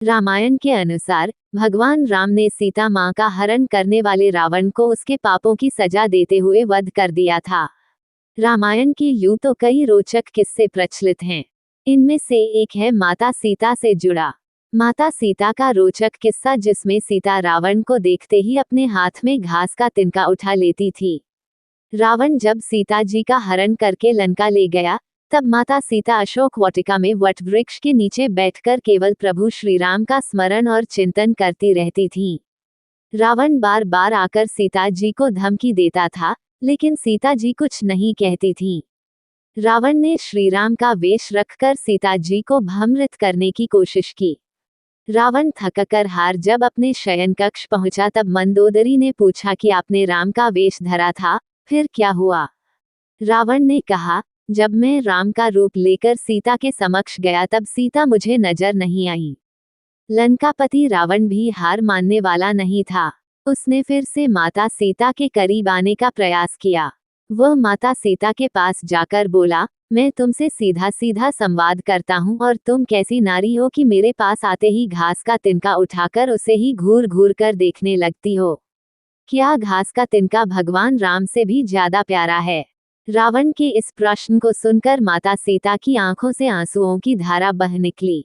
रामायण के अनुसार भगवान राम ने सीता मां का हरण करने वाले रावण को उसके पापों की सजा देते हुए वध कर दिया था। रामायण की यूं तो कई रोचक किस्से प्रचलित हैं। इनमें से एक है माता सीता से जुड़ा माता सीता का रोचक किस्सा, जिसमें सीता रावण को देखते ही अपने हाथ में घास का तिनका उठा लेती थी। रावण जब सीता जी का हरण करके लंका ले गया, तब माता सीता अशोक वाटिका में वट वृक्ष के नीचे बैठकर केवल प्रभु श्री राम का स्मरण और चिंतन करती रहती थीं। रावण बार बार आकर सीता जी को धमकी देता था, लेकिन सीता जी कुछ नहीं कहती थीं। रावण ने श्री राम का वेश रखकर सीता जी को भ्रमित करने की कोशिश की। रावण थककर हार जब अपने शयन कक्ष पहुंचा, तब मंदोदरी ने पूछा कि आपने राम का वेश धरा था, फिर क्या हुआ? रावण ने कहा, जब मैं राम का रूप लेकर सीता के समक्ष गया, तब सीता मुझे नजर नहीं आई। लंकापति रावण भी हार मानने वाला नहीं था। उसने फिर से माता सीता के करीब आने का प्रयास किया। वह माता सीता के पास जाकर बोला, मैं तुमसे सीधा सीधा संवाद करता हूँ, और तुम कैसी नारी हो कि मेरे पास आते ही घास का तिनका उठाकर उसे ही घूर घूर कर देखने लगती हो? क्या घास का तिनका भगवान राम से भी ज्यादा प्यारा है? रावण के इस प्रश्न को सुनकर माता सीता की आंखों से आंसुओं की धारा बह निकली।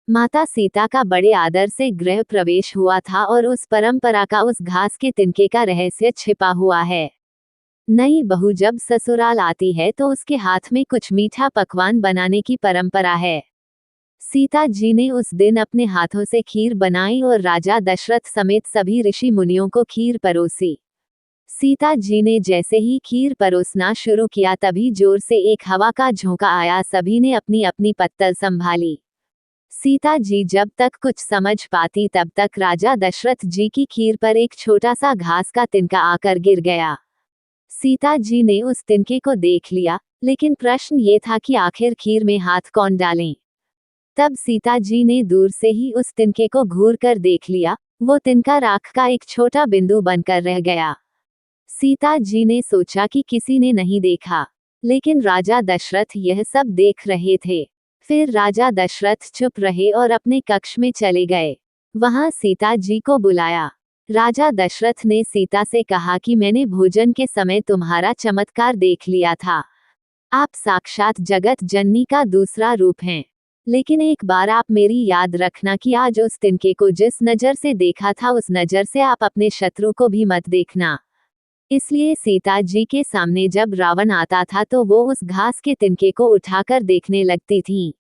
माता सीता का बड़े आदर से गृह प्रवेश हुआ था, और उस परंपरा का उस घास के तिनके का रहस्य छिपा हुआ है। नई बहू जब ससुराल आती है तो उसके हाथ में कुछ मीठा पकवान बनाने की परंपरा है। सीता जी ने उस दिन अपने हाथों से खीर बनाई और राजा दशरथ समेत सभी ऋषि मुनियों को खीर परोसी। सीता जी ने जैसे ही खीर परोसना शुरू किया, तभी जोर से एक हवा का झोंका आया। सभी ने अपनी अपनी पत्तल संभाली। सीता जी जब तक कुछ समझ पाती, तब तक राजा दशरथ जी की खीर पर एक छोटा सा घास का तिनका आकर गिर गया। सीता जी ने उस तिनके को देख लिया, लेकिन प्रश्न ये था कि आखिर खीर में हाथ कौन डालें। तब सीता जी ने दूर से ही उस तिनके को घूर कर देख लिया। वो तिनका राख का एक छोटा बिंदु बनकर रह गया। सीता जी ने सोचा कि किसी ने नहीं देखा, लेकिन राजा दशरथ यह सब देख रहे थे। फिर राजा दशरथ चुप रहे और अपने कक्ष में चले गए। वहां सीता जी को बुलाया। राजा दशरथ ने सीता से कहा कि मैंने भोजन के समय तुम्हारा चमत्कार देख लिया था। आप साक्षात जगत जननी का दूसरा रूप हैं। लेकिन एक बार आप मेरी याद रखना कि आज उस तिनके को जिस नजर से देखा था, उस नजर से आप अपने शत्रु को भी मत देखना। इसलिए सीता जी के सामने जब रावण आता था, तो वो उस घास के तिनके को उठाकर देखने लगती थीं।